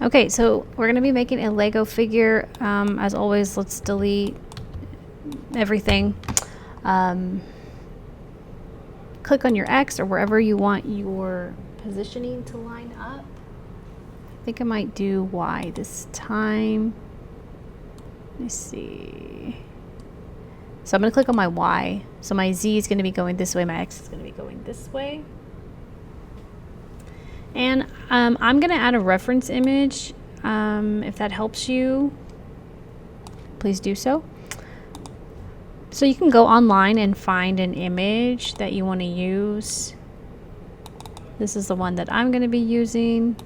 Okay, so we're going to be making a Lego figure. As always, let's delete everything. Click on your X or wherever you want your positioning to line up. I think I might do Y this time. Let me see. So I'm going to click on my Y. So my Z is going to be going this way. My X is going to be going this way. And I'm going to add a reference image. If that helps you, please do so. So you can go online and find an image that you want to use. This is the one that I'm going to be using.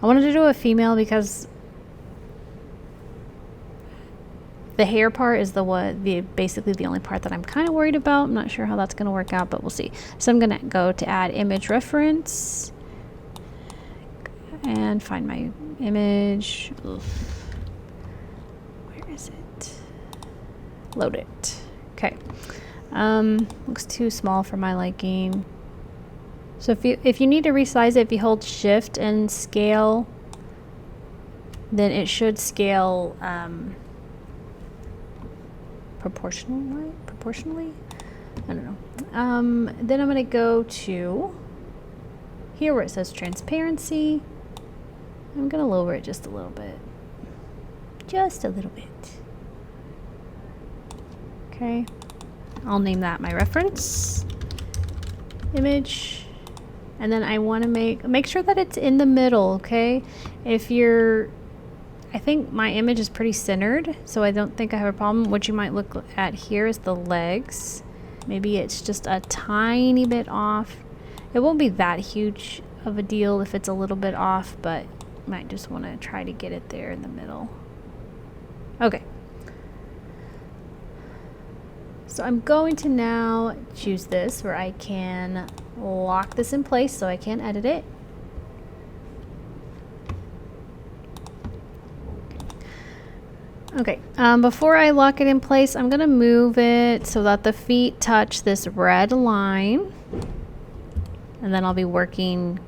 I wanted to do a female because the hair part is basically the only part that I'm kind of worried about. I'm not sure how that's going to work out, but we'll see. So I'm going to go to add image reference and find my image. Oof. Where is it? Load it. Okay. Looks too small for my liking. So if you need to resize it, if you hold shift and scale, then it should scale proportionally. I don't know. Then I'm going to go to here where it says transparency. I'm going to lower it just a little bit. Just a little bit. Okay. I'll name that my reference image. And then I want to make sure that it's in the middle, okay? I think my image is pretty centered, so I don't think I have a problem. What you might look at here is the legs. Maybe it's just a tiny bit off. It won't be that huge of a deal if it's a little bit off, but might just want to try to get it there in the middle. Okay. So I'm going to now choose this where I can lock this in place so I can edit it. Okay, before I lock it in place, I'm going to move it so that the feet touch this red line. And then I'll be working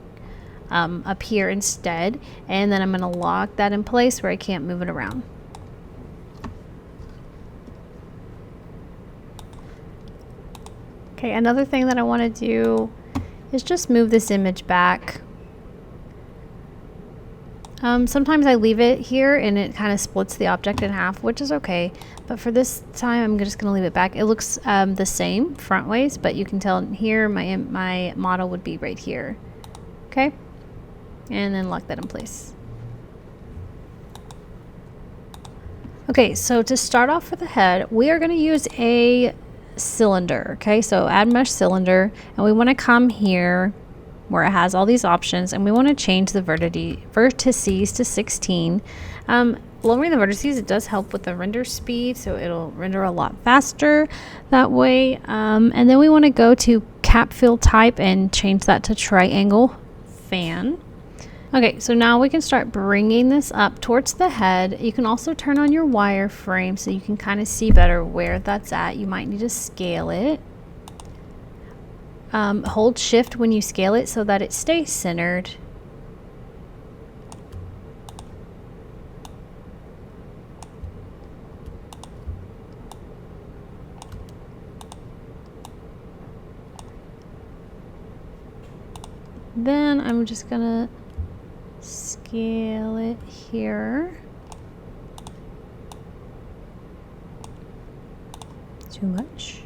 up here instead. And then I'm going to lock that in place where I can't move it around. Okay, another thing that I want to do is just move this image back. Sometimes I leave it here and it kind of splits the object in half, which is okay. But for this time, I'm just going to leave it back. It looks the same front ways, but you can tell here my model would be right here. Okay? And then lock that in place. Okay, so to start off for the head, we are going to use a cylinder. Okay, so add mesh cylinder, and we want to come here where it has all these options, and we want to change the vertices to 16. Lowering the vertices, it does help with the render speed, so it'll render a lot faster that way. And then we want to go to cap fill type and change that to triangle fan. Okay, so now we can start bringing this up towards the head. You can also turn on your wireframe so you can kind of see better where that's at. You might need to scale it. Hold shift when you scale it so that it stays centered. Then I'm just gonna scale it here. Too much.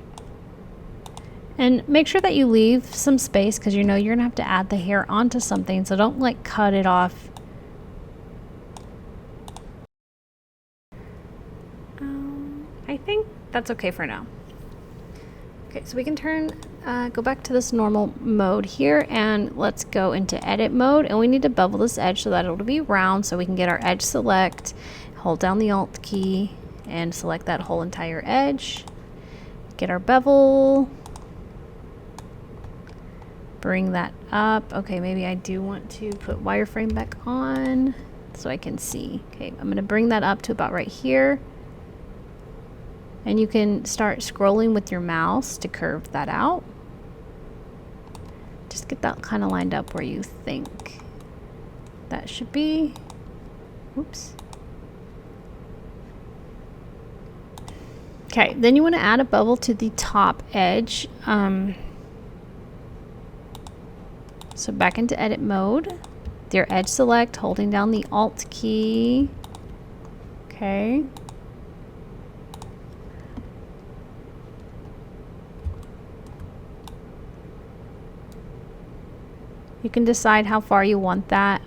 And make sure that you leave some space because you know you're gonna have to add the hair onto something, so don't like cut it off. I think that's okay for now. Okay, so we can go back to this normal mode here, and let's go into edit mode, and we need to bevel this edge so that it'll be round, so we can get our edge select, hold down the Alt key, and select that whole entire edge. Get our bevel. Bring that up. Okay, maybe I do want to put wireframe back on so I can see. Okay, I'm going to bring that up to about right here. And you can start scrolling with your mouse to curve that out. Just get that kind of lined up where you think. that should be, oops. Okay, then you want to add a bubble to the top edge. So back into edit mode, your edge select, holding down the Alt key. Okay. You can decide how far you want that.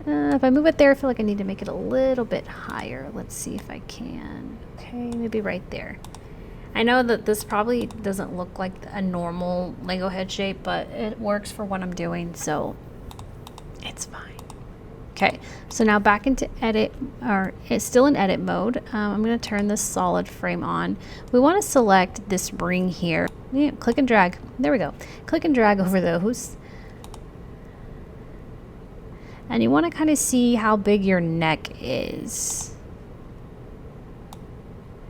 If I move it there, I feel like I need to make it a little bit higher. Let's see if I can. Okay, maybe right there. I know that this probably doesn't look like a normal Lego head shape, but it works for what I'm doing, so it's fine. Okay, so now back into edit, or it's still in edit mode. I'm going to turn this solid frame on. We want to select this ring here. Yeah, click and drag. There we go. Click and drag over those. And you want to kind of see how big your neck is.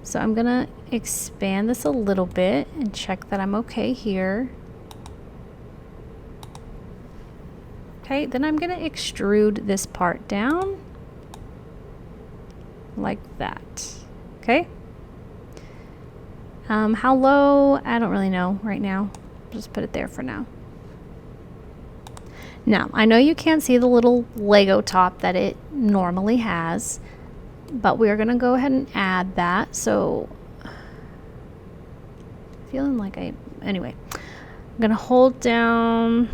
So I'm going to expand this a little bit and check that I'm okay here. Okay, then I'm going to extrude this part down like that. Okay. How low? I don't really know right now. Just put it there for now. Now, I know you can't see the little Lego top that it normally has, but we're going to go ahead and add that. So, feeling like anyway, I'm going to hold down,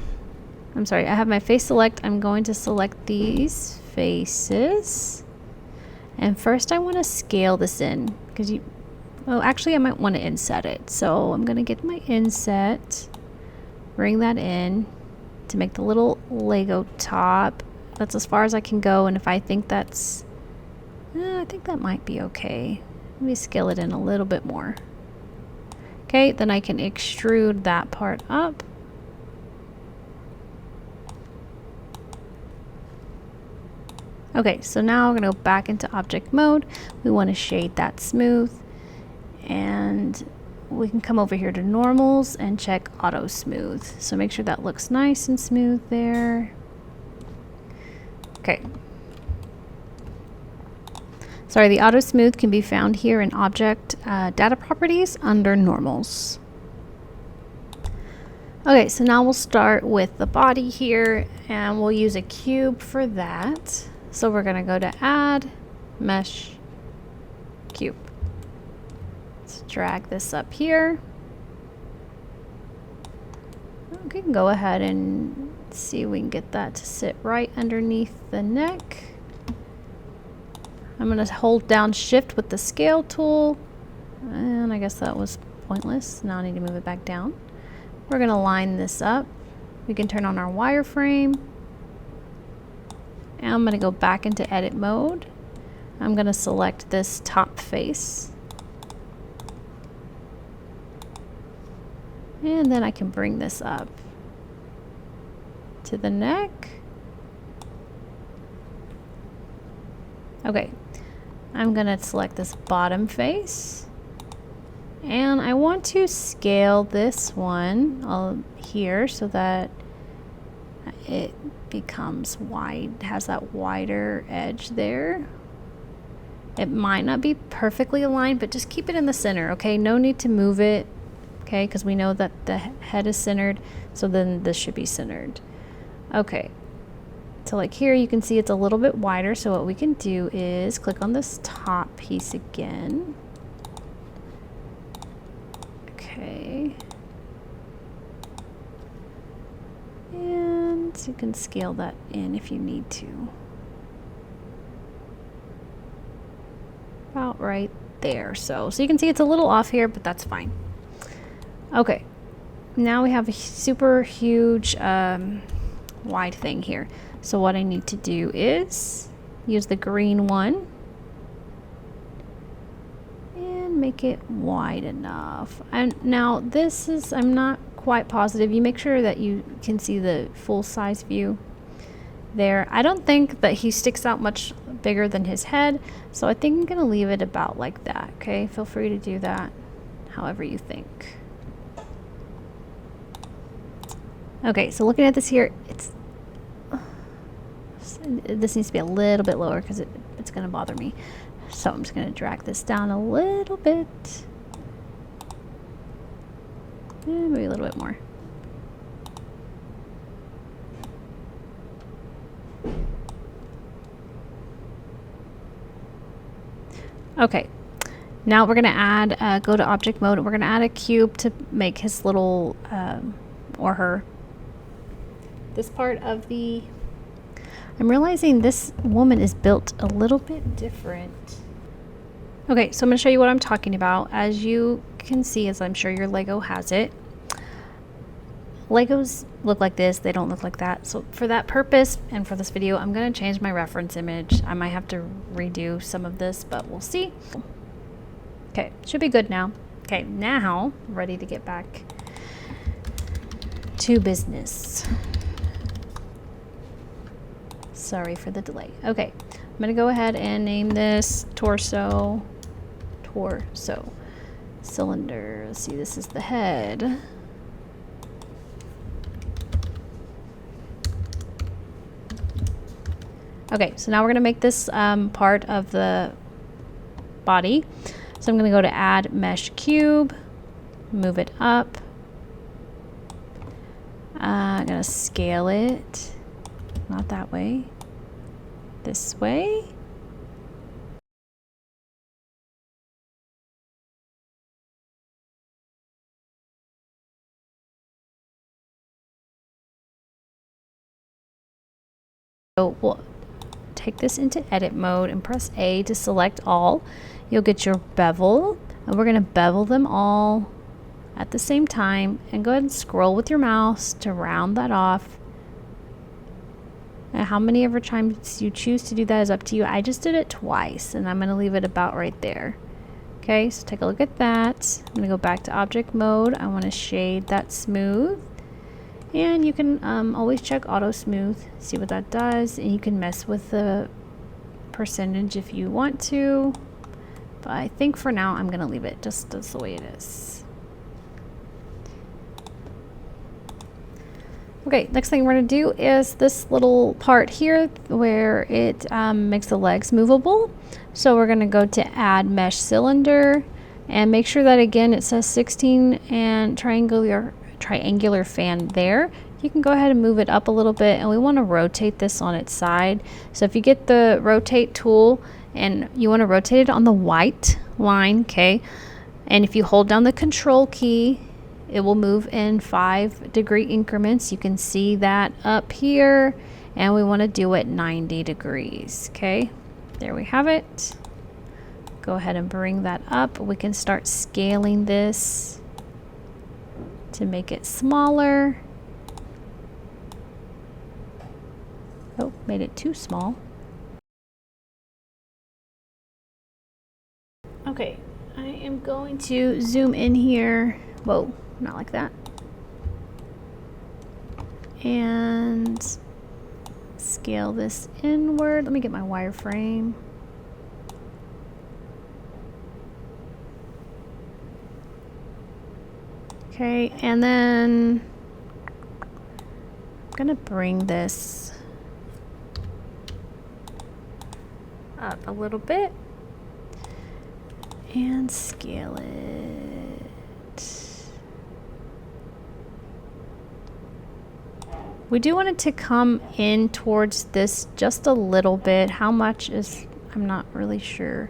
I'm sorry, I have my face select. I'm going to select these faces. And first I want to scale this in because well, actually I might want to inset it. So I'm going to get my inset, bring that in to make the little Lego top. That's as far as I can go, and if I think that's, I think that might be okay. Let me scale it in a little bit more. Okay, then I can extrude that part up. Okay, so now we're gonna go back into object mode. We want to shade that smooth, and we can come over here to normals and check auto smooth. So make sure that looks nice and smooth there. Okay. Sorry, the auto smooth can be found here in object data properties under normals. Okay, so now we'll start with the body here, and we'll use a cube for that. So we're gonna go to add, mesh, cube. Let's drag this up here. We can go ahead and see if we can get that to sit right underneath the neck. I'm going to hold down shift with the scale tool, and I guess that was pointless. Now I need to move it back down. We're going to line this up. We can turn on our wireframe, and I'm going to go back into edit mode. I'm going to select this top face, and then I can bring this up to the neck. Okay, I'm gonna select this bottom face, and I want to scale this one here so that it becomes wide, has that wider edge there. It might not be perfectly aligned, but just keep it in the center, okay? No need to move it, okay? Because we know that the head is centered, so then this should be centered. Okay. So like here you can see it's a little bit wider, so what we can do is click on this top piece again. Okay. And you can scale that in if you need to. About right there. So you can see it's a little off here, but that's fine. Okay. Now we have a super huge wide thing here. So what I need to do is use the green one and make it wide enough. And now this is, I'm not quite positive. You make sure that you can see the full size view there. I don't think that he sticks out much bigger than his head, so I think I'm gonna leave it about like that. Okay, feel free to do that however you think. Okay, so looking at this here, this needs to be a little bit lower because it's going to bother me. So I'm just going to drag this down a little bit. And maybe a little bit more. Okay, now we're going to add, go to object mode, and we're going to add a cube to make his little, or her. This part of the, I'm realizing this woman is built a little bit different. Okay, so I'm going to show you what I'm talking about. As you can see, as I'm sure your Lego has it, Legos look like this, they don't look like that. So for that purpose and for this video, I'm going to change my reference image. I might have to redo some of this, but we'll see. Okay, should be good now. Okay, now ready to get back to business. Sorry for the delay. Okay, I'm going to go ahead and name this torso cylinder. Let's see, this is the head. Okay, so now we're going to make this part of the body. So I'm going to go to add mesh cube, move it up. I'm going to scale it, not that way, this way. So we'll take this into edit mode and press A to select all. You'll get your bevel, and we're going to bevel them all at the same time, and go ahead and scroll with your mouse to round that off. And how many ever times you choose to do that is up to you. I just did it twice, and I'm going to leave it about right there. Okay, so take a look at that. I'm going to go back to object mode. I want to shade that smooth. And you can always check auto smooth, see what that does, and you can mess with the percentage if you want to. But I think for now I'm going to leave it just as the way it is. Okay, next thing we're going to do is this little part here where it makes the legs movable. So we're going to go to add mesh cylinder and make sure that again it says 16 and triangular fan there. You can go ahead and move it up a little bit, and we want to rotate this on its side. So if you get the rotate tool and you want to rotate it on the white line, okay, and if you hold down the control key, it will move in 5-degree increments. You can see that up here, and we want to do it 90 degrees. Okay, there we have it. Go ahead and bring that up. We can start scaling this to make it smaller. Oh, made it too small. Okay, I am going to zoom in here. Whoa, not like that. And scale this inward. Let me get my wireframe. Okay, and then I'm gonna bring this up a little bit and scale it. We do want it to come in towards this just a little bit. How much is, I'm not really sure.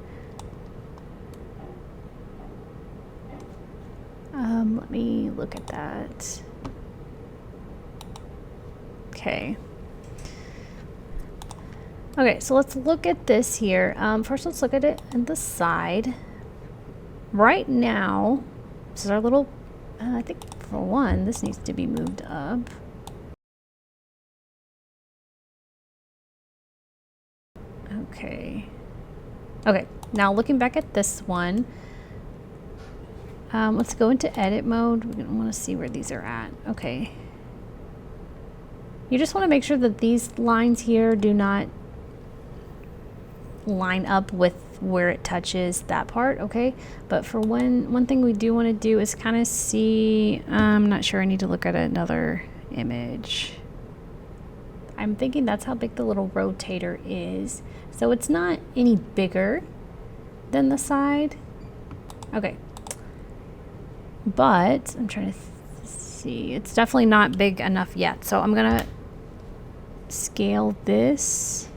Let me look at that. Okay. Okay, so let's look at this here. First, let's look at it on the side. Right now, this is our little, I think for one, this needs to be moved up. Okay. Okay, now looking back at this one, let's go into edit mode. We're going to want to see where these are at. Okay. You just want to make sure that these lines here do not line up with where it touches that part, okay? But for one thing we do want to do is kind of see, I'm not sure, I need to look at another image. I'm thinking that's how big the little rotator is. So it's not any bigger than the side. Okay. But I'm trying to see. It's definitely not big enough yet. So I'm going to scale this.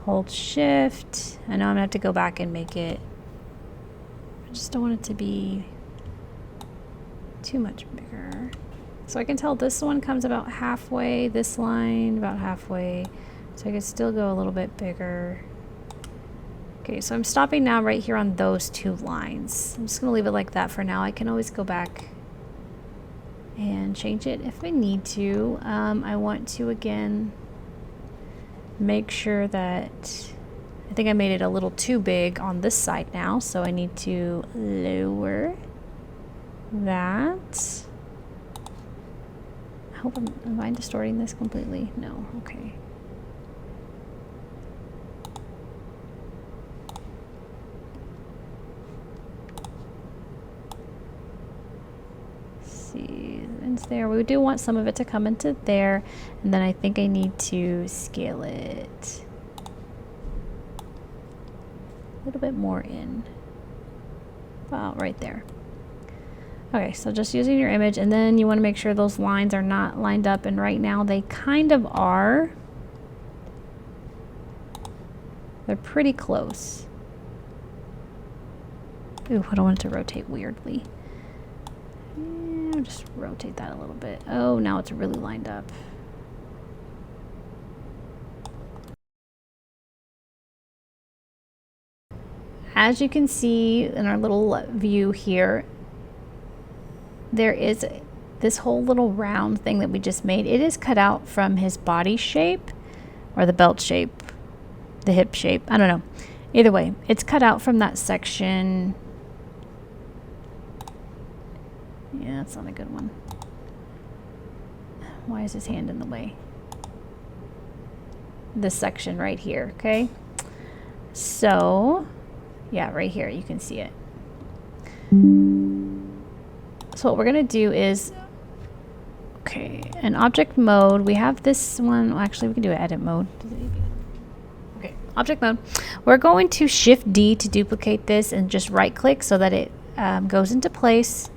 Hold shift. I know I'm going to have to go back and make it. I just don't want it to be too much bigger. So I can tell this one comes about halfway, this line about halfway. So I could still go a little bit bigger. Okay, so I'm stopping now right here on those two lines. I'm just gonna leave it like that for now. I can always go back and change it if I need to. I want to again make sure that I think I made it a little too big on this side now, so I need to lower that. I hope am I distorting this completely? No, okay. See, it's there. We do want some of it to come into there, and then I think I need to scale it a little bit more in. About right there. Okay, so just using your image, and then you want to make sure those lines are not lined up, and right now they kind of are. They're pretty close. Ooh, I don't want it to rotate weirdly. Just rotate that a little bit. Oh, now it's really lined up. As you can see in our little view here, there is this whole little round thing that we just made. It is cut out from his body shape, or the belt shape, the hip shape. I don't know. Either way, it's cut out from that section. Yeah, that's not a good one. Why is his hand in the way? This section right here, okay? So, yeah, right here, you can see it. So what we're gonna do is, okay, in object mode, we have this one. Well, actually, we can do an edit mode. Okay, object mode. We're going to Shift D to duplicate this and just right click so that it goes into place,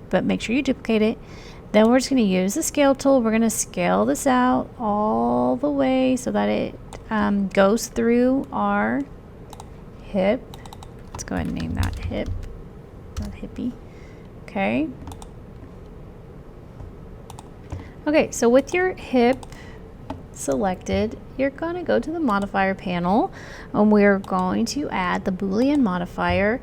but make sure you duplicate it. Then we're just gonna use the scale tool. We're gonna scale this out all the way so that it goes through our hip. Let's go ahead and name that hip, not hippie. Okay. Okay, so with your hip selected, you're going to go to the modifier panel, and we're going to add the Boolean modifier.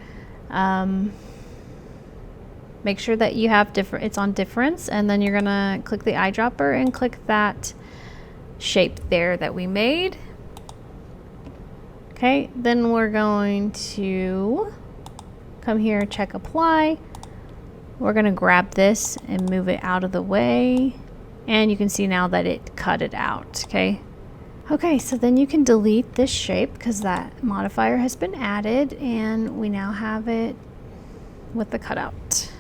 Make sure that you have it's on difference, and then you're going to click the eyedropper and click that shape there that we made. Okay, then we're going to come here, check apply. We're going to grab this and move it out of the way. And you can see now that it cut it out, okay? Okay, so then you can delete this shape because that modifier has been added, and we now have it with the cutout.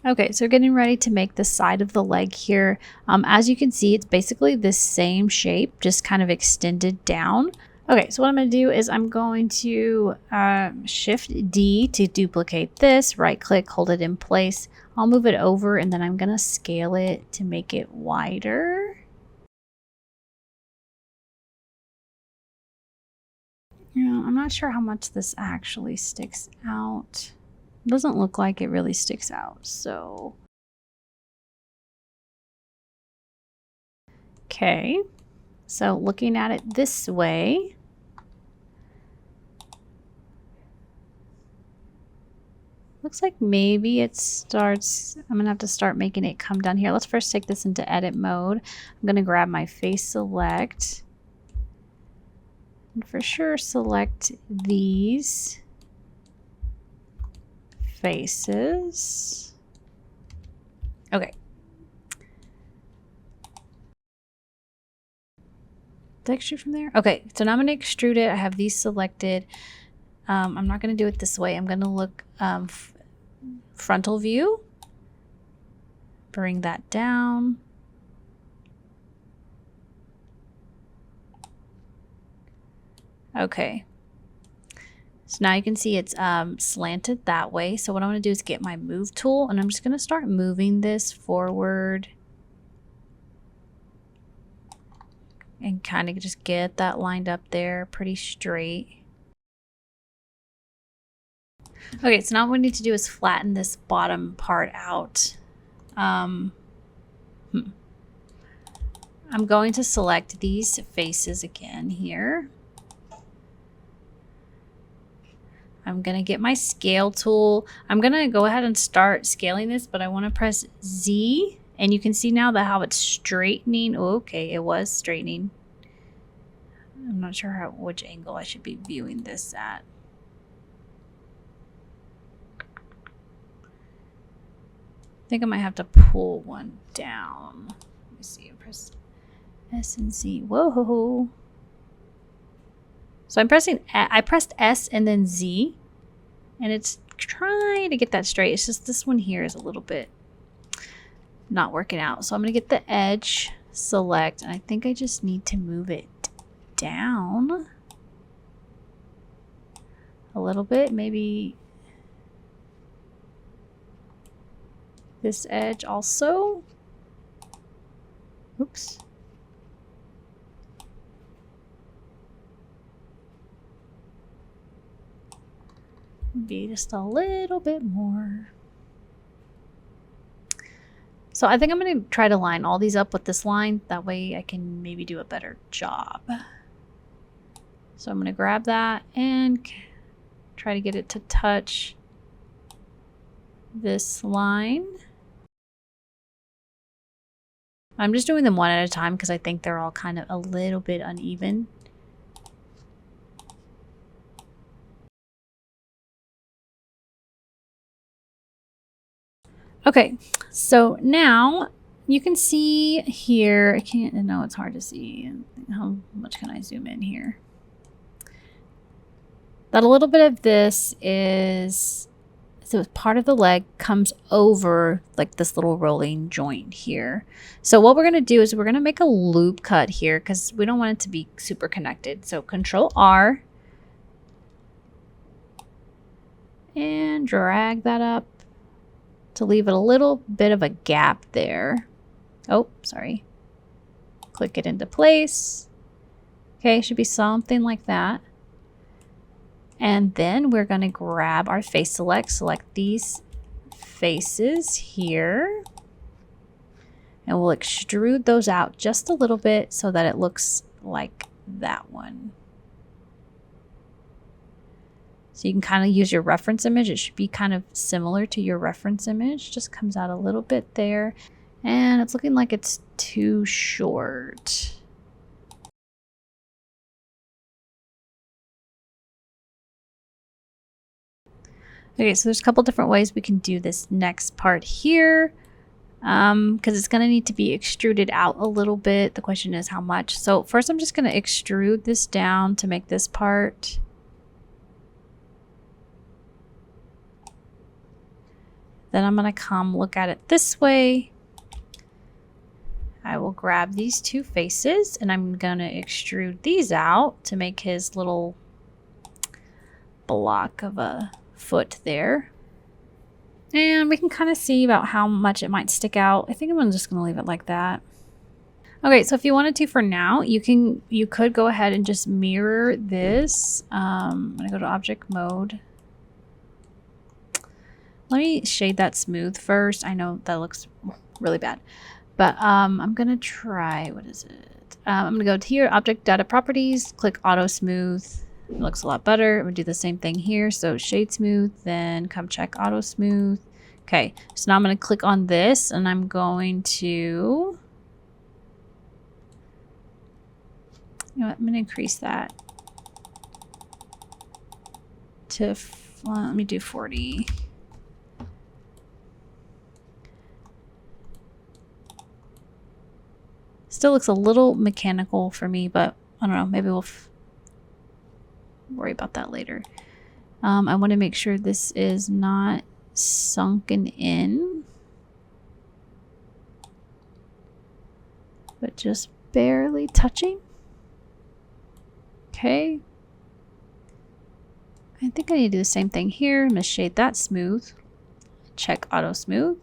Okay, so we're getting ready to make the side of the leg here. As you can see, it's basically the same shape, just kind of extended down. Okay, so what I'm going to do is I'm going to Shift D to duplicate this, right click, hold it in place. I'll move it over, and then I'm going to scale it to make it wider. Yeah, I'm not sure how much this actually sticks out. It doesn't look like it really sticks out, so. Okay, so looking at it this way, looks like maybe it starts, I'm gonna have to start making it come down here. Let's first take this into edit mode. I'm gonna grab my face select, and for sure select these faces. Okay. Did I extrude from there? Okay, so now I'm gonna extrude it. I have these selected. I'm not going to do it this way. I'm going to look frontal view. Bring that down. Okay. So now you can see it's slanted that way. So what I'm going to do is get my move tool, and I'm just going to start moving this forward. And kind of just get that lined up there pretty straight. Okay, so now what we need to do is flatten this bottom part out. I'm going to select these faces again here. I'm going to get my scale tool. I'm going to go ahead and start scaling this, but I want to press Z. And you can see now that how it's straightening. Oh, okay, it was straightening. I'm not sure which angle I should be viewing this at. I think I might have to pull one down. Let me see. Press S and Z. Whoa. So I pressed S and then Z, and it's trying to get that straight. It's just this one here is a little bit not working out. So I'm going to get the edge, select, and I think I just need to move it down a little bit. Maybe this edge also. Oops. Be just a little bit more. So I think I'm going to try to line all these up with this line. That way I can maybe do a better job. So I'm going to grab that and try to get it to touch this line. I'm just doing them one at a time because I think they're all kind of a little bit uneven. Okay, so now you can see here, I know it's hard to see. How much can I zoom in here? That a little bit of this is, so part of the leg comes over like this little rolling joint here. So what we're going to do is we're going to make a loop cut here because we don't want it to be super connected. So Control R and drag that up to leave it a little bit of a gap there. Oh, sorry. Click it into place. Okay, should be something like that. And then we're going to grab our face select these faces here. And we'll extrude those out just a little bit so that it looks like that one. So you can kind of use your reference image. It should be kind of similar to your reference image. Just comes out a little bit there. And it's looking like it's too short. Okay, so there's a couple different ways we can do this next part here. Because it's going to need to be extruded out a little bit. The question is how much. So first I'm just going to extrude this down to make this part. Then I'm going to come look at it this way. I will grab these two faces and I'm going to extrude these out to make his little block of a foot there. And we can kind of see about how much it might stick out. I think I'm just going to leave it like that. Okay, so if you wanted to for now, you could go ahead and just mirror this. I'm going to go to object mode. Let me shade that smooth first. I know that looks really bad, but I'm going to try, what is it? I'm going to go to here, object data properties, click auto smooth. It looks a lot better. I'm going to do the same thing here. So shade smooth, then come check auto smooth. Okay, so now I'm going to click on this and I'm going to, you know what, I'm going to increase that to, let me do 40. Still looks a little mechanical for me, but I don't know, maybe we'll worry about that later. I want to make sure this is not sunken in, but just barely touching. Okay. I think I need to do the same thing here. I'm going to shade that smooth. Check auto smooth.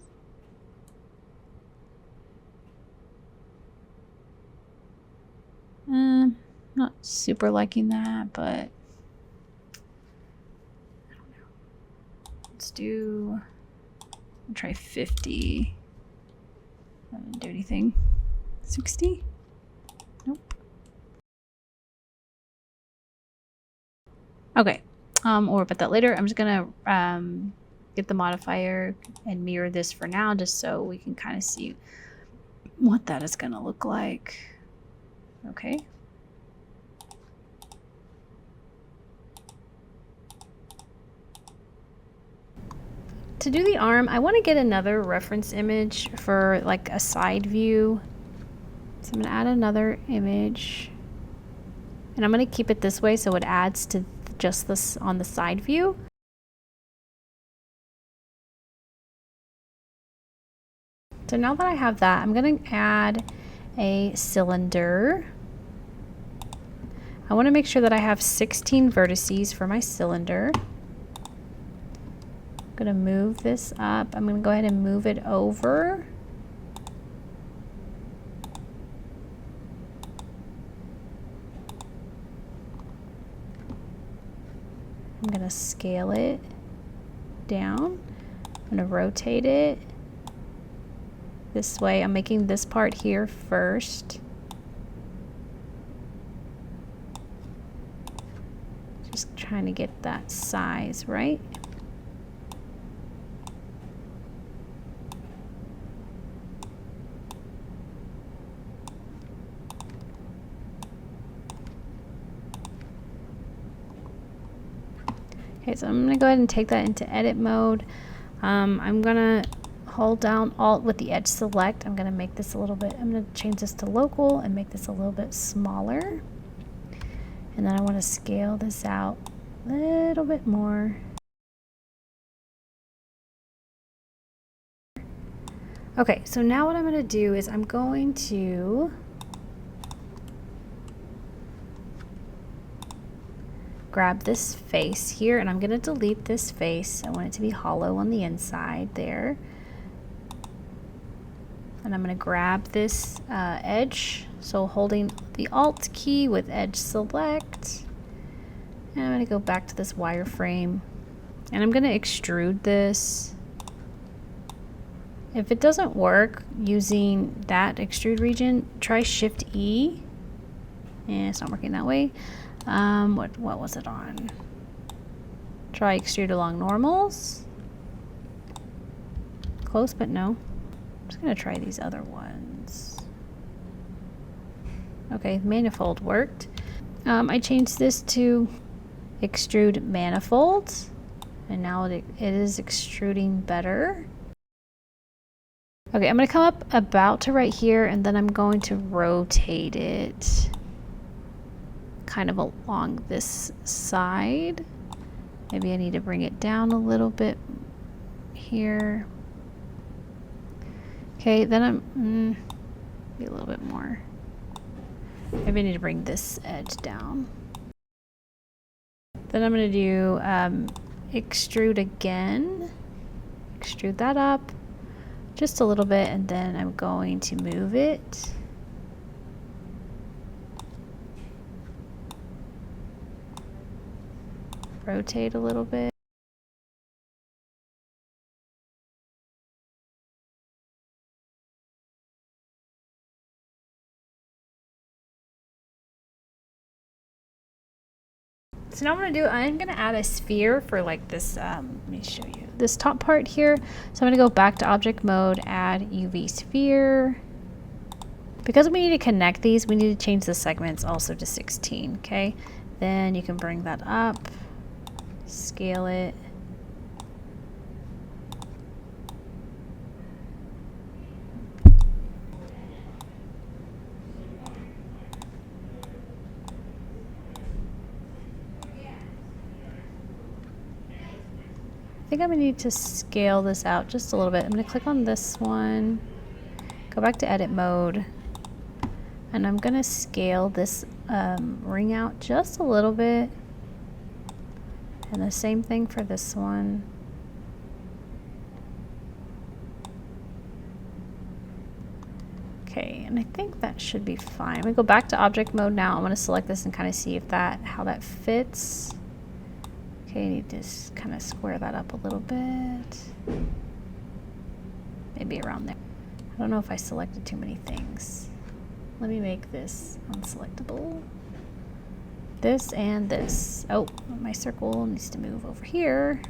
Not super liking that, but I don't know. Let's do, I'll try 50. That didn't do anything. 60? Nope. Okay. We'll worry about that later. I'm just gonna get the modifier and mirror this for now, just so we can kind of see what that is gonna look like. Okay. To do the arm, I want to get another reference image for like a side view. So I'm going to add another image. And I'm going to keep it this way so it adds to just this on the side view. So now that I have that, I'm going to add a cylinder. I want to make sure that I have 16 vertices for my cylinder. I'm going to move this up. I'm going to go ahead and move it over. I'm going to scale it down. I'm going to rotate it this way. I'm making this part here first. Just trying to get that size right. Okay, so I'm gonna go ahead and take that into edit mode. I'm gonna hold down Alt with the edge select. I'm gonna make this a little bit, I'm gonna change this to local and make this a little bit smaller. And then I wanna scale this out a little bit more. Okay, so now what I'm gonna do is I'm going to grab this face here and I'm going to delete this face. I want it to be hollow on the inside there. And I'm going to grab this edge. So holding the Alt key with edge select. And I'm going to go back to this wireframe. And I'm going to extrude this. If it doesn't work using that extrude region, try Shift E. And it's not working that way. What was it on? Try extrude along normals. Close, but no. I'm just gonna try these other ones. Okay, manifold worked. I changed this to extrude manifold, and now it is extruding better. Okay, I'm gonna come up about to right here, and then I'm going to rotate it kind of along this side. Maybe I need to bring it down a little bit here. Okay, then I'm maybe a little bit more. Maybe I need to bring this edge down. Then I'm going to do extrude again. Extrude that up just a little bit, and then I'm going to move it. Rotate a little bit. So now I'm going to add a sphere for like this, let me show you this top part here. So I'm going to go back to object mode, add UV sphere. Because we need to connect these, we need to change the segments also to 16, okay? Then you can bring that up, scale it. think I'm gonna need to scale this out just a little bit. I'm gonna click on this one, go back to edit mode, and I'm gonna scale this ring out just a little bit. And the same thing for this one. Okay, and I think that should be fine. I'm gonna go back to object mode now. I'm gonna select this and kind of see if how that fits. Okay, I need to just kind of square that up a little bit. Maybe around there. I don't know if I selected too many things. Let me make this unselectable. This and this. Oh, my circle needs to move over here.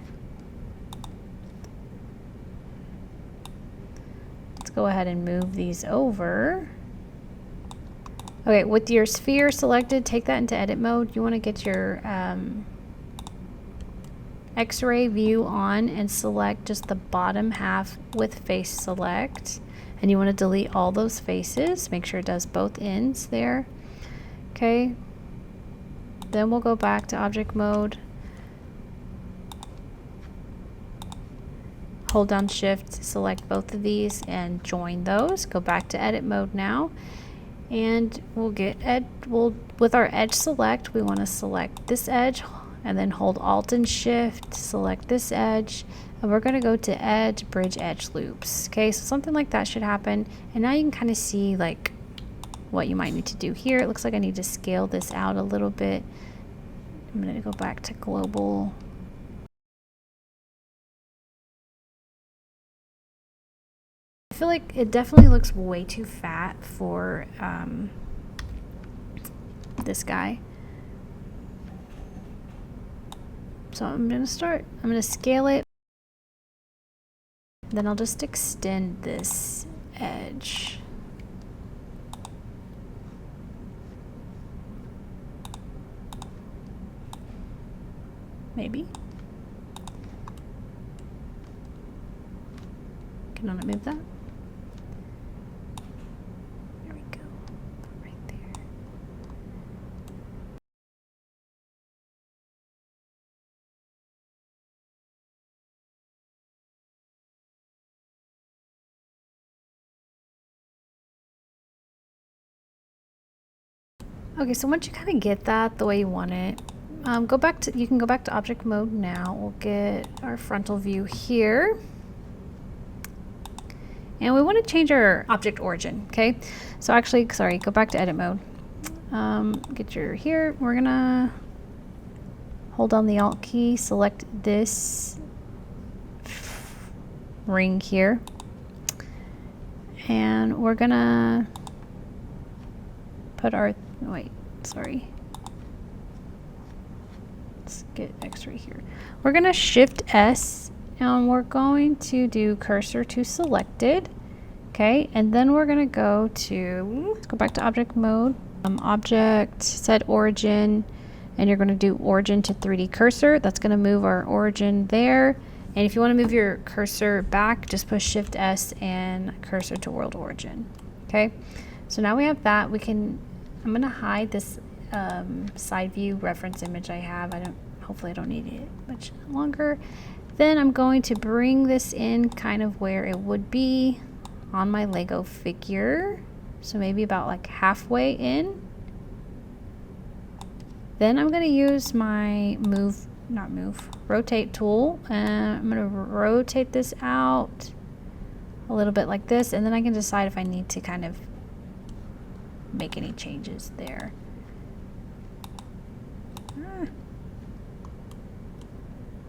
Let's go ahead and move these over. Okay, with your sphere selected, take that into edit mode. You want to get your X-ray view on and select just the bottom half with face select. And you want to delete all those faces. Make sure it does both ends there. Okay. Then we'll go back to object mode. Hold down shift, select both of these and join those. Go back to edit mode now. And we'll get with our edge select, we want to select this edge and then hold alt and shift, select this edge, and we're going to go to edge, bridge, edge loops. Okay, so something like that should happen. And now you can kind of see like what you might need to do here. It looks like I need to scale this out a little bit. I'm going to go back to global. I feel like it definitely looks way too fat for this guy. So I'm going to scale it. Then I'll just extend this edge. Maybe. Can I not move that? There we go. Right there. Okay, so once you kind of get that the way you want it, you can go back to object mode now. We'll get our frontal view here. And we want to change our object origin, okay? So actually, sorry, go back to edit mode. Get your here. We're gonna hold down the Alt key, select this ring here. And we're gonna put our, wait, sorry. Let's get X-ray here. We're gonna shift S and we're going to do cursor to selected. Okay, and then we're gonna go to, let's go back to object mode, object, set origin, and you're gonna do origin to 3D cursor. That's gonna move our origin there. And if you wanna move your cursor back, just push Shift S and cursor to world origin. Okay, so now we have that. I'm gonna hide this side view reference image I have. Hopefully I don't need it much longer. Then I'm going to bring this in kind of where it would be on my Lego figure. So maybe about like halfway in. Then I'm going to use my rotate tool. And I'm going to rotate this out a little bit like this. And then I can decide if I need to kind of make any changes there.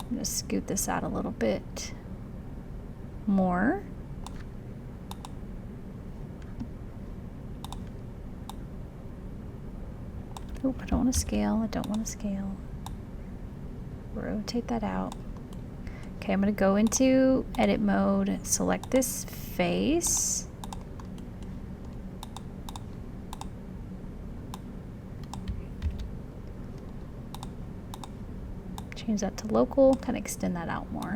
I'm going to scoot this out a little bit more. Oh, I don't want to scale. I don't want to scale. Rotate that out. Okay, I'm going to go into edit mode, select this face. Change that to local, kind of extend that out more.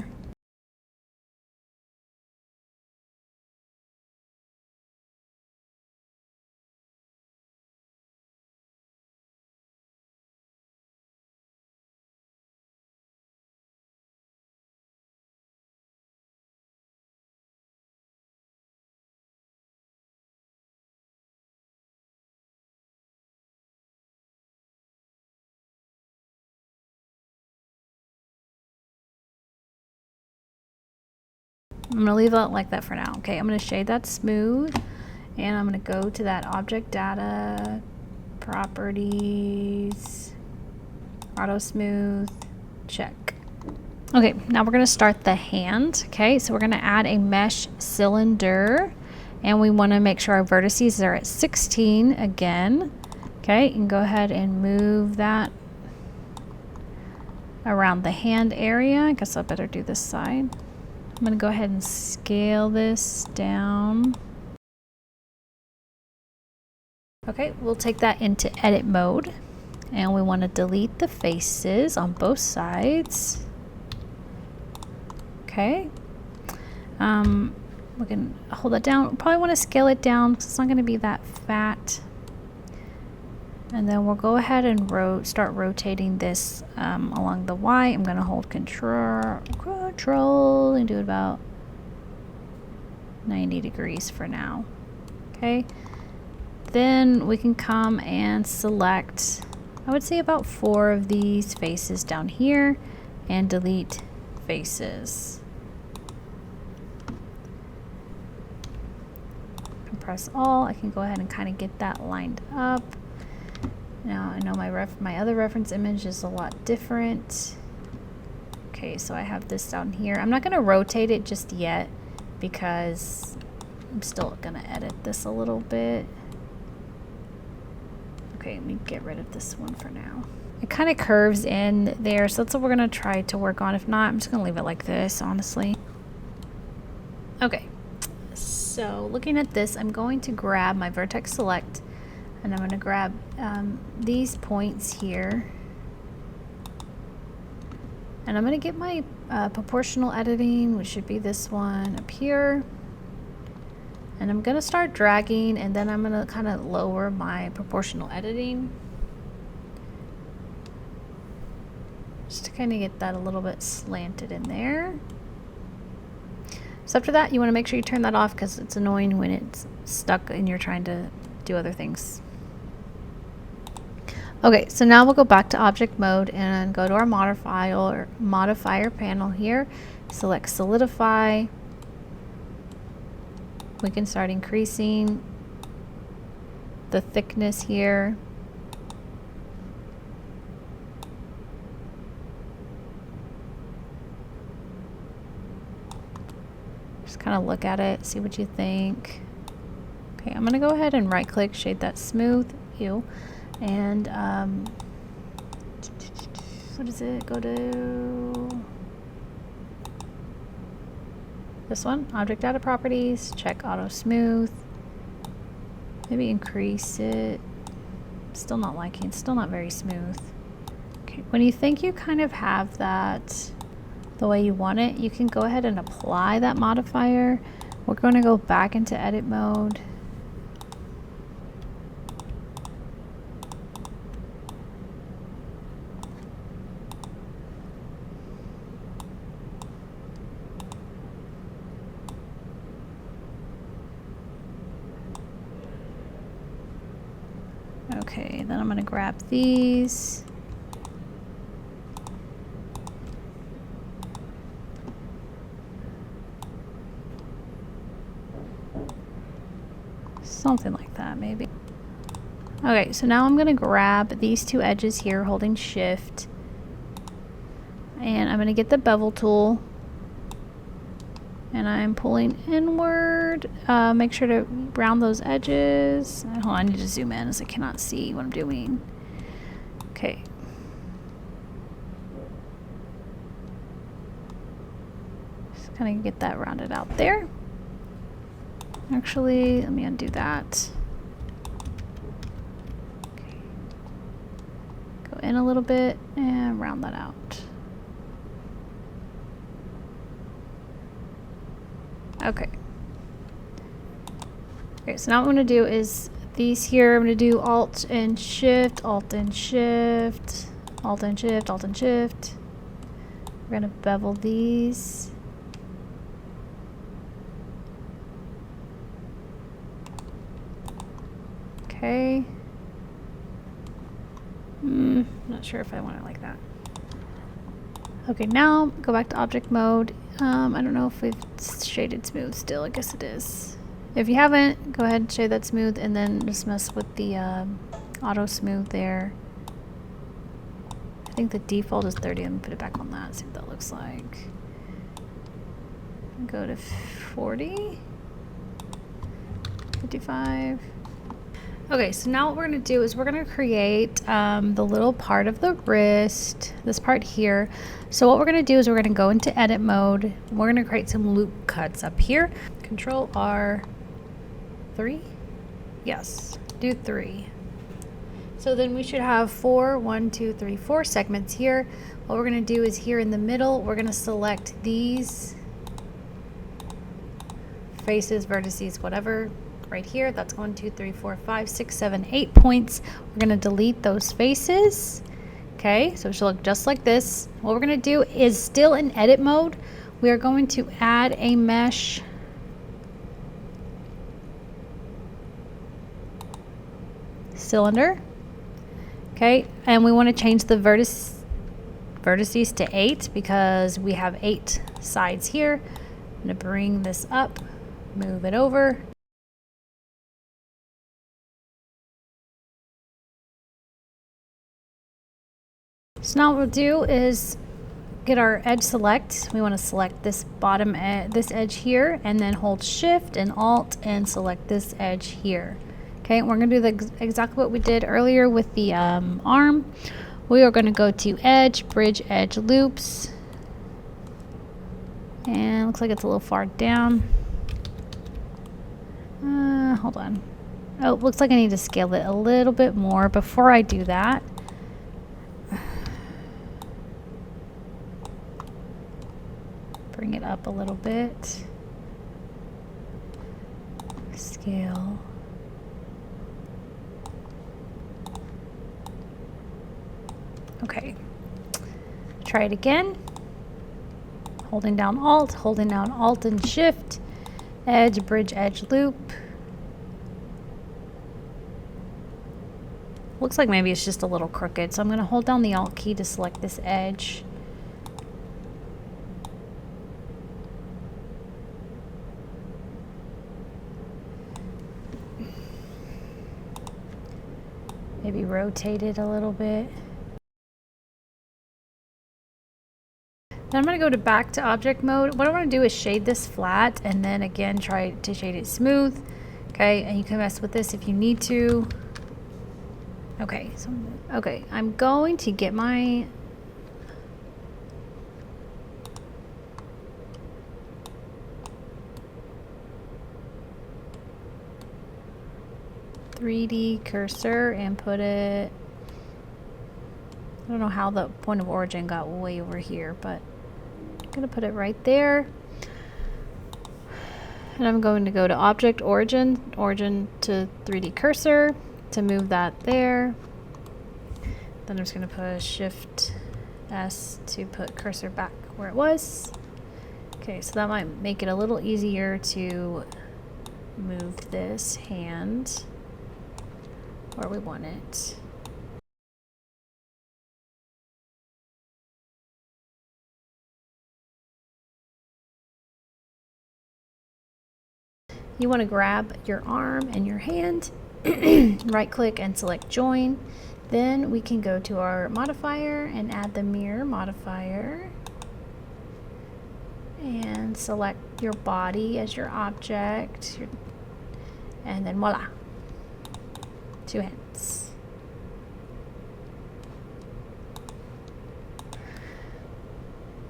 I'm going to leave it like that for now. Okay, I'm going to shade that smooth, and I'm going to go to that object data, properties, auto smooth, check. Okay, now we're going to start the hand. Okay, so we're going to add a mesh cylinder, and we want to make sure our vertices are at 16 again. Okay, you can go ahead and move that around the hand area. I guess I better do this side. I'm going to go ahead and scale this down. Okay, we'll take that into edit mode, and we want to delete the faces on both sides. Okay, we can hold that down. We probably want to scale it down because it's not going to be that fat. And then we'll go ahead and start rotating this along the Y. I'm going to hold control and do it about 90 degrees for now. Okay. Then we can come and select, I would say about 4 of these faces down here, and delete faces. Press all. I can go ahead and kind of get that lined up. Now I know my other reference image is a lot different. Okay, so I have this down here. I'm not going to rotate it just yet because I'm still going to edit this a little bit. Okay, let me get rid of this one for now. It kind of curves in there, so that's what we're going to try to work on. If not, I'm just going to leave it like this, honestly. Okay, so looking at this, I'm going to grab my vertex select, and I'm going to grab these points here, and I'm going to get my proportional editing, which should be this one up here, and I'm going to start dragging, and then I'm going to kind of lower my proportional editing just to kind of get that a little bit slanted in there. So after that, you want to make sure you turn that off because it's annoying when it's stuck and you're trying to do other things. Okay, so now we'll go back to object mode and go to our modifier panel here. Select solidify. We can start increasing the thickness here. Just kind of look at it, see what you think. Okay, I'm going to go ahead and right click, shade that smooth. Ew. And what is it? Go to this one, object data properties, check auto smooth. Maybe increase it. Still not liking, it's still not very smooth. Okay, when you think you kind of have that the way you want it, you can go ahead and apply that modifier. We're going to go back into edit mode. Okay, then I'm going to grab these. Something like that, maybe. Okay, so now I'm going to grab these 2 edges here, holding shift. And I'm going to get the bevel tool. And I'm pulling inward. Make sure to round those edges. Hold on, I need to zoom in as I cannot see what I'm doing. Okay. Just kind of get that rounded out there. Actually, let me undo that. Okay. Go in a little bit and round that out. Okay. Okay, so now what I'm going to do is these here, I'm going to do Alt and Shift, Alt and Shift, Alt and Shift, Alt and Shift. We're going to bevel these. Okay. Not sure if I want it like that. Okay, now go back to object mode. I don't know if we've shaded smooth still. I guess it is. If you haven't, go ahead and shade that smooth and then just mess with the auto smooth there. I think the default is 30. I'm gonna put it back on that, see what that looks like. Go to 40, 55. Okay, so now what we're going to do is we're going to create the little part of the wrist, this part here. So what we're going to do is we're going to go into edit mode. We're going to create some loop cuts up here. Control R, 3? Yes, do 3. So then we should have 4, 1, 2, 3, 4 segments here. What we're going to do is here in the middle, we're going to select these faces, vertices, whatever. Right here, that's 1, 2, 3, 4, 5, 6, 7, 8 points. We're going to delete those faces. Okay, so it should look just like this. What we're going to do is still in edit mode. We are going to add a mesh cylinder. Okay, and we want to change the vertices to 8 because we have 8 sides here. I'm going to bring this up, move it over. So now what we'll do is get our edge select. We want to select this bottom this edge here, and then hold Shift and Alt and select this edge here. Okay, we're going to do exactly what we did earlier with the arm. We are going to go to Edge, Bridge, Edge, Loops. And looks like it's a little far down. Hold on. Oh, looks like I need to scale it a little bit more. Before I do that, bring it up a little bit. Scale. Okay. Try it again. Holding down Alt and Shift. Edge, Bridge, Edge, Loop. Looks like maybe it's just a little crooked, so I'm going to hold down the Alt key to select this edge. Maybe rotate it a little bit. Then I'm going to go back to object mode. What I want to do is shade this flat and then again try to shade it smooth. Okay, and you can mess with this if you need to. Okay, so I'm going to get my .3D cursor and put it, I don't know how the point of origin got way over here, but I'm going to put it right there. And I'm going to go to Object, Origin to 3D Cursor to move that there. Then I'm just going to push Shift S to put cursor back where it was. Okay, so that might make it a little easier to move this hand where we want it. You want to grab your arm and your hand, right click and select join. Then we can go to our modifier and add the mirror modifier and select your body as your object, and then voila, 2 hands.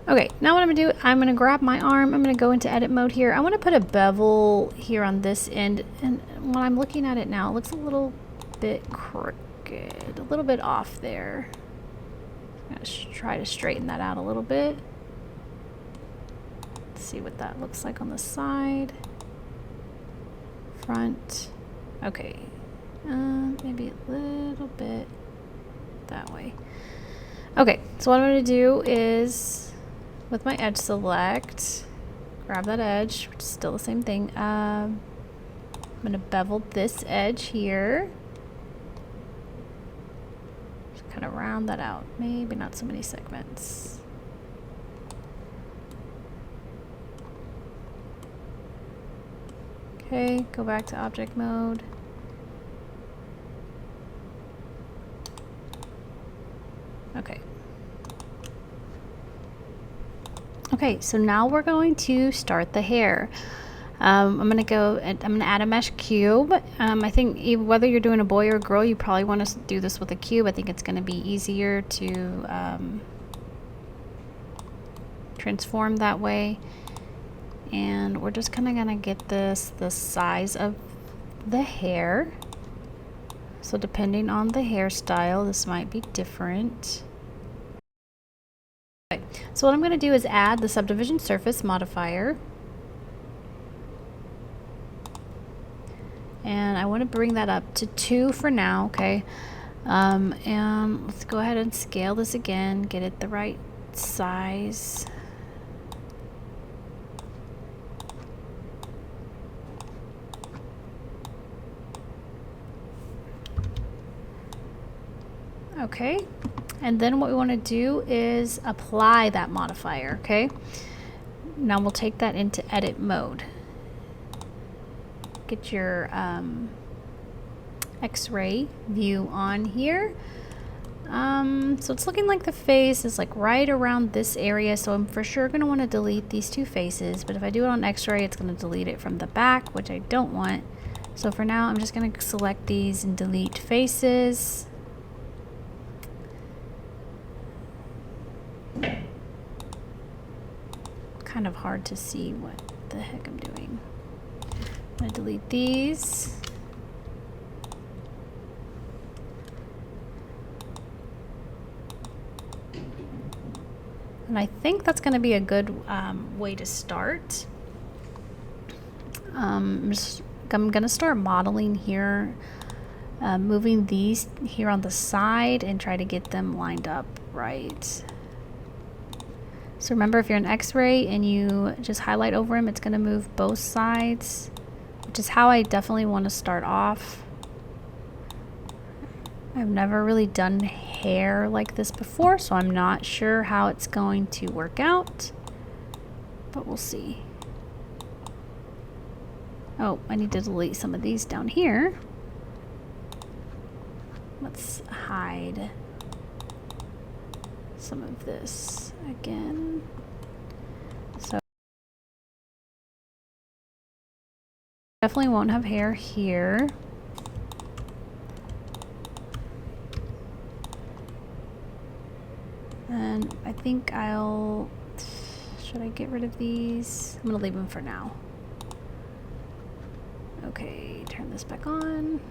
Okay, now what I'm gonna do, I'm gonna grab my arm, I'm gonna go into edit mode here. I wanna put a bevel here on this end, and when I'm looking at it now, it looks a little bit crooked, a little bit off there. I'm gonna try to straighten that out a little bit. Let's see what that looks like on the side. Front. Okay, maybe a little bit that way. Okay, so what I'm gonna do is, with my edge select, grab that edge, which is still the same thing. I'm going to bevel this edge here. Just kind of round that out. Maybe not so many segments. Okay, go back to object mode. Okay. Okay, so now we're going to start the hair. I'm gonna add a mesh cube. I think whether you're doing a boy or a girl, you probably want to do this with a cube. I think it's gonna be easier to transform that way. And we're just kind of gonna get this the size of the hair. So depending on the hairstyle, this might be different. Okay, so what I'm gonna do is add the subdivision surface modifier. And I want to bring that up to 2 for now, okay? And let's go ahead and scale this again, get it the right size. Okay, and then what we want to do is apply that modifier, okay? Now we'll take that into edit mode. Get your X-ray view on here. So it's looking like the face is like right around this area, so I'm for sure going to want to delete these 2 faces, but if I do it on X-ray, it's going to delete it from the back, which I don't want. So for now, I'm just going to select these and delete faces. Kind of hard to see what the heck I'm doing. I'm going to delete these. And I think that's going to be a good way to start. I'm going to start modeling here, moving these here on the side and try to get them lined up right. So remember, if you're an X-ray and you just highlight over them, it's going to move both sides, which is how I definitely want to start off. I've never really done hair like this before, so I'm not sure how it's going to work out, but we'll see. Oh, I need to delete some of these down here. Let's hide some of this again. So definitely won't have hair here. And I think should I get rid of these? I'm gonna leave them for now. Okay, turn this back on.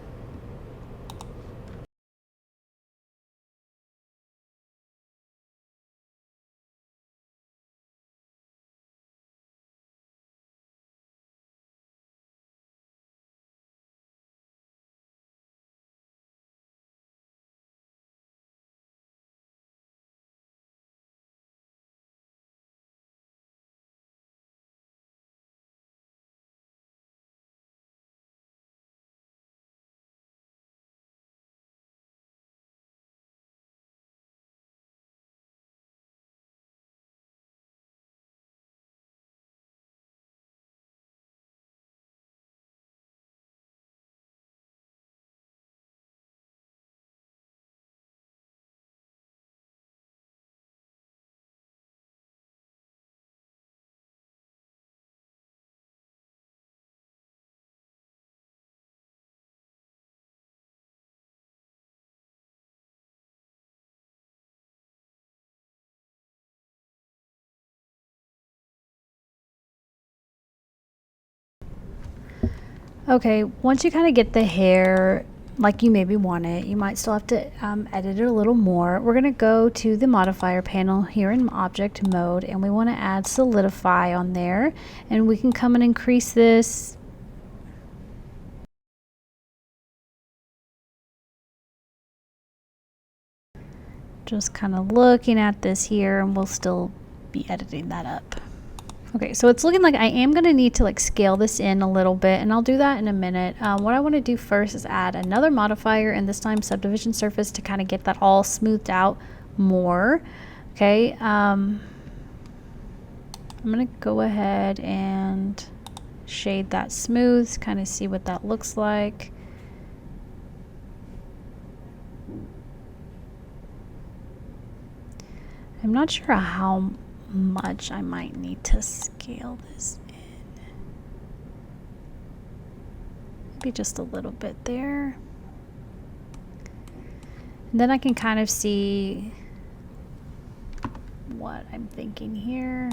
Okay, once you kind of get the hair like you maybe want it, you might still have to edit it a little more. We're going to go to the modifier panel here in object mode, and we want to add solidify on there, and we can come and increase this. Just kind of looking at this here, and we'll still be editing that up. Okay, so it's looking like I am going to need to like scale this in a little bit, and I'll do that in a minute. What I want to do first is add another modifier, and this time subdivision surface, to kind of get that all smoothed out more. Okay, I'm going to go ahead and shade that smooth, kind of see what that looks like. I'm not sure how much I might need to scale this in. Maybe just a little bit there. And then I can kind of see what I'm thinking here.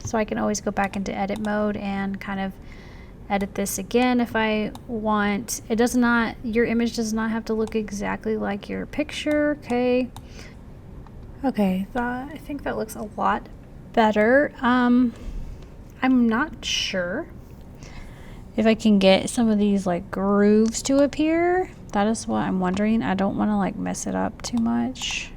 So I can always go back into edit mode and kind of edit this again if I want. It does not, your image does not have to look exactly like your picture, okay? Okay, I think that looks a lot better. I'm not sure if I can get some of these like grooves to appear. That is what I'm wondering. I don't want to like mess it up too much.